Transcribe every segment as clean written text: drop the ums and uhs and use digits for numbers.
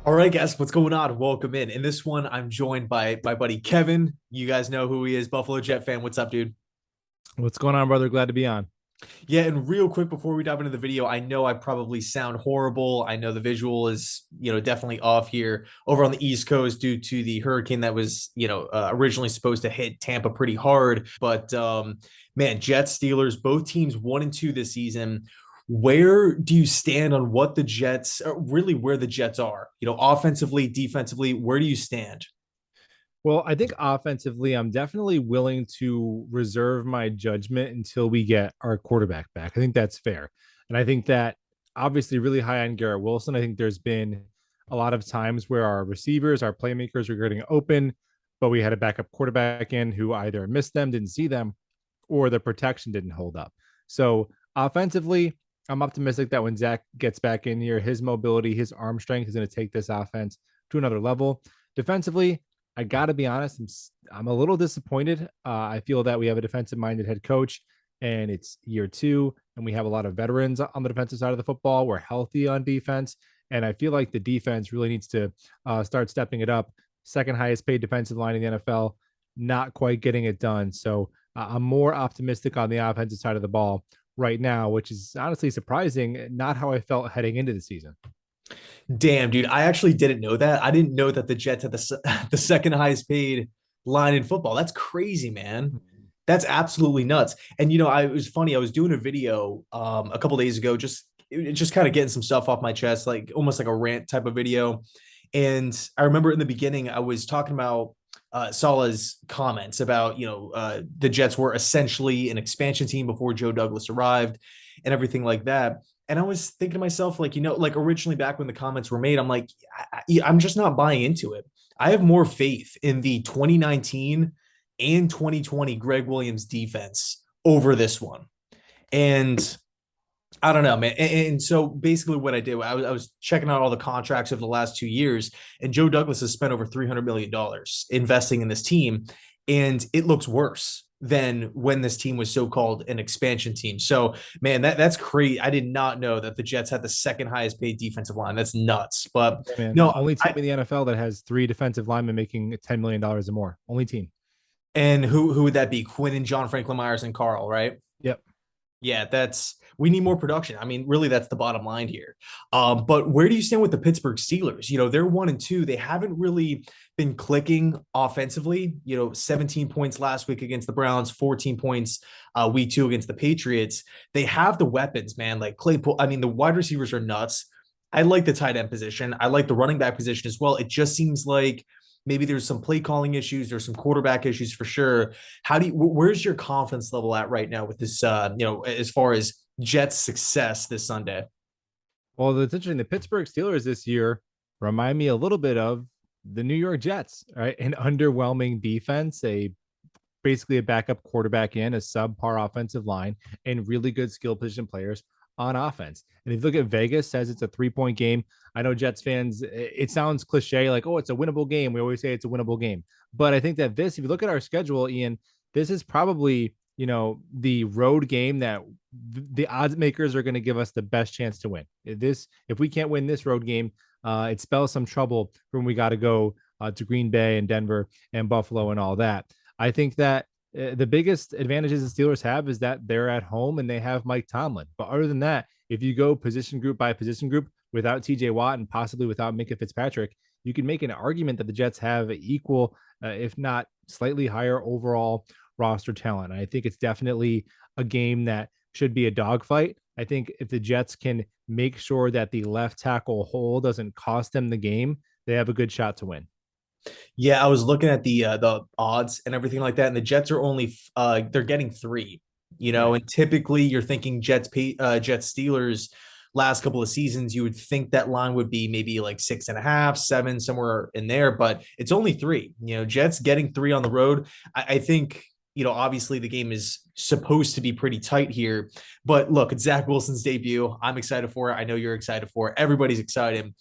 All right, guys, what's going on? Welcome in. In this one, I'm joined by my buddy Kevin. You guys know who he is, Buffalo Jet fan. What's up, dude? What's going on, brother? Glad to be on. Yeah, and real quick before we dive into the video, I know I probably sound horrible. I know the visual is, definitely off here over on the East Coast due to the hurricane that was, originally supposed to hit Tampa pretty hard. But man, Jets, Steelers, both teams 1-2 this season. Where do you stand on what the Jets, really where the Jets are? Offensively, defensively, where do you stand? Well, I think offensively, I'm definitely willing to reserve my judgment until we get our quarterback back. I think that's fair. And I think that obviously really high on Garrett Wilson. I think there's been a lot of times where our receivers, our playmakers are getting open, but we had a backup quarterback in who either missed them, didn't see them, or the protection didn't hold up. So offensively, I'm optimistic that when Zach gets back in here, his mobility, his arm strength is going to take this offense to another level. Defensively, I got to be honest, I'm a little disappointed. I feel that we have a defensive minded head coach and it's year two, and we have a lot of veterans on the defensive side of the football. We're healthy on defense. And I feel like the defense really needs to start stepping it up. Second highest paid defensive line in the NFL, not quite getting it done. So I'm more optimistic on the offensive side of the ball right now, which is honestly surprising, not how I felt heading into the season. Damn, dude, I actually didn't know that. I didn't know that the Jets had the second highest paid line in football. That's crazy, man. That's absolutely nuts. And it was funny. I was doing a video a couple days ago, just kind of getting some stuff off my chest, like almost like a rant type of video. And I remember in the beginning, I was talking about Salah's comments about the Jets were essentially an expansion team before Joe Douglas arrived and everything like that. And I was thinking to myself, like, like originally back when the comments were made, I'm like, I'm just not buying into it. I have more faith in the 2019 and 2020 Greg Williams defense over this one. And I don't know, man. And so basically, what I did, I was checking out all the contracts over the last 2 years, and Joe Douglas has spent over $300 million investing in this team, and it looks worse than when this team was so-called an expansion team. So, man, that's crazy. I did not know that the Jets had the second highest paid defensive line. That's nuts. But Yeah, man. no, Only team in the NFL that has three defensive linemen making $10 million or more. Only team. and who would that be? Quinn and John Franklin Myers and Carl, right? Yep. Yeah, that's we need more production. I mean, really, that's the bottom line here. But where do you stand with the Pittsburgh Steelers? They're 1-2. They haven't really been clicking offensively. 17 points last week against the Browns, 14 points week two against the Patriots. They have the weapons, man. Like Claypool. I mean, the wide receivers are nuts. I like the tight end position. I like the running back position as well. It just seems like maybe there's some play calling issues. There's some quarterback issues for sure. Where's your confidence level at right now with this, as far as Jets success this Sunday? Well, it's interesting. The Pittsburgh Steelers this year remind me a little bit of the New York Jets, right? An underwhelming defense, basically a backup quarterback in a subpar offensive line, and really good skill position players on offense. And if you look at Vegas, says it's a 3-point game. I know Jets fans, it sounds cliche, like, oh, it's a winnable game. We always say it's a winnable game. But I think that if you look at our schedule, Ian, this is probably, the road game that the odds makers are going to give us the best chance to win. If we can't win this road game, it spells some trouble when we got to go to Green Bay and Denver and Buffalo and all that. I think that the biggest advantages the Steelers have is that they're at home and they have Mike Tomlin. But other than that, if you go position group by position group without TJ Watt and possibly without Minka Fitzpatrick, you can make an argument that the Jets have equal, if not slightly higher overall roster talent. I think it's definitely a game that should be a dogfight. I think if the Jets can make sure that the left tackle hole doesn't cost them the game, they have a good shot to win. Yeah, I was looking at the odds and everything like that, and the Jets are only they're getting three. Right. And typically you're thinking Jets Steelers last couple of seasons, you would think that line would be maybe like 6.5, 7, somewhere in there, but it's only three. Jets getting three on the road. I think obviously the game is supposed to be pretty tight here, but look, it's Zach Wilson's debut. I'm excited for it. I know you're excited for it. Everybody's excited.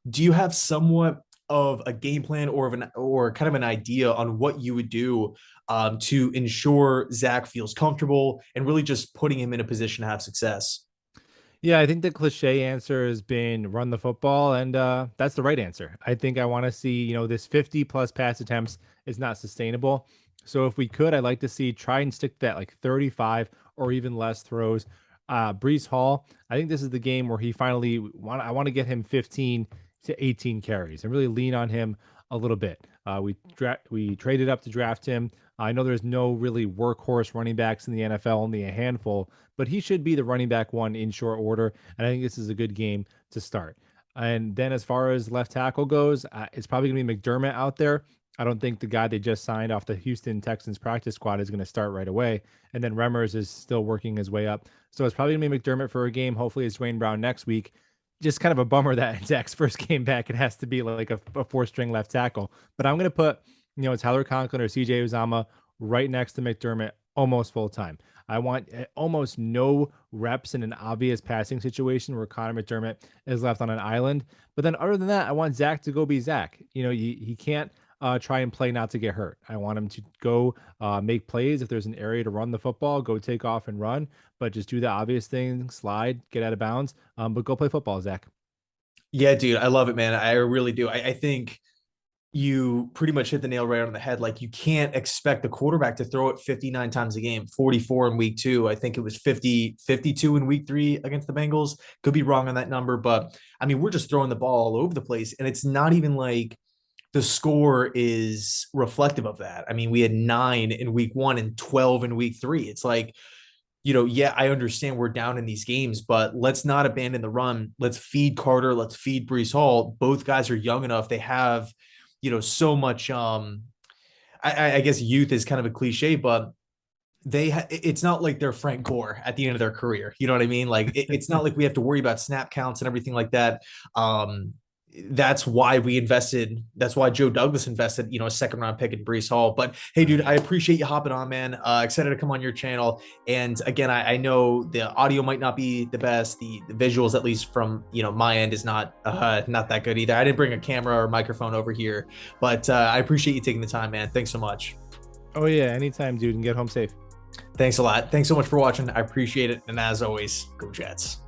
Do you have somewhat of a game plan or kind of an idea on what you would do to ensure Zach feels comfortable and really just putting him in a position to have success? Yeah, I think the cliche answer has been run the football, and that's the right answer. I think I want to see, this 50 plus pass attempts is not sustainable. So if we could, I'd like to see try and stick to that like 35 or even less throws. Brees Hall, I think this is the game where he finally I want to get him 15 to 18 carries and really lean on him a little bit. We traded up to draft him. I know there's no really workhorse running backs in the NFL, only a handful, but he should be the running back one in short order. And I think this is a good game to start. And then as far as left tackle goes, it's probably going to be McDermott out there. I don't think the guy they just signed off the Houston Texans practice squad is going to start right away. And then Remmers is still working his way up. So it's probably going to be McDermott for a game. Hopefully it's Dwayne Brown next week. Just kind of a bummer that Zach's first game back, it has to be like a four-string left tackle. But I'm going to put, Tyler Conklin or CJ Uzama right next to McDermott almost full time. I want almost no reps in an obvious passing situation where Connor McDermott is left on an island. But then other than that, I want Zach to go be Zach. He can't try and play not to get hurt. I want him to go make plays. If there's an area to run the football, go take off and run, but just do the obvious thing, slide, get out of bounds, but go play football, Zach. Yeah, dude, I love it, man. I really do. I think you pretty much hit the nail right on the head. Like, you can't expect the quarterback to throw it 59 times a game, 44 in week 2. I think it was 50, 52 in week 3 against the Bengals. Could be wrong on that number, but I mean, we're just throwing the ball all over the place. And it's not even like the score is reflective of that. I mean, we had 9 in week 1 and 12 in week 3. It's like, yeah, I understand we're down in these games, but let's not abandon the run. Let's feed Carter. Let's feed Brees Hall. Both guys are young enough. They have, so much. I guess youth is kind of a cliche, but it's not like they're Frank Gore at the end of their career. You know what I mean? Like, it's not like we have to worry about snap counts and everything like that. That's why we invested. That's why Joe Douglas invested, a second round pick in Brees Hall. But hey, dude, I appreciate you hopping on, man. Excited to come on your channel. And again, I know the audio might not be the best. The visuals, at least from my end, is not that good either. I didn't bring a camera or microphone over here, but I appreciate you taking the time, man. Thanks so much. Oh yeah, anytime, dude, and get home safe. Thanks a lot. Thanks so much for watching. I appreciate it. And as always, go Jets.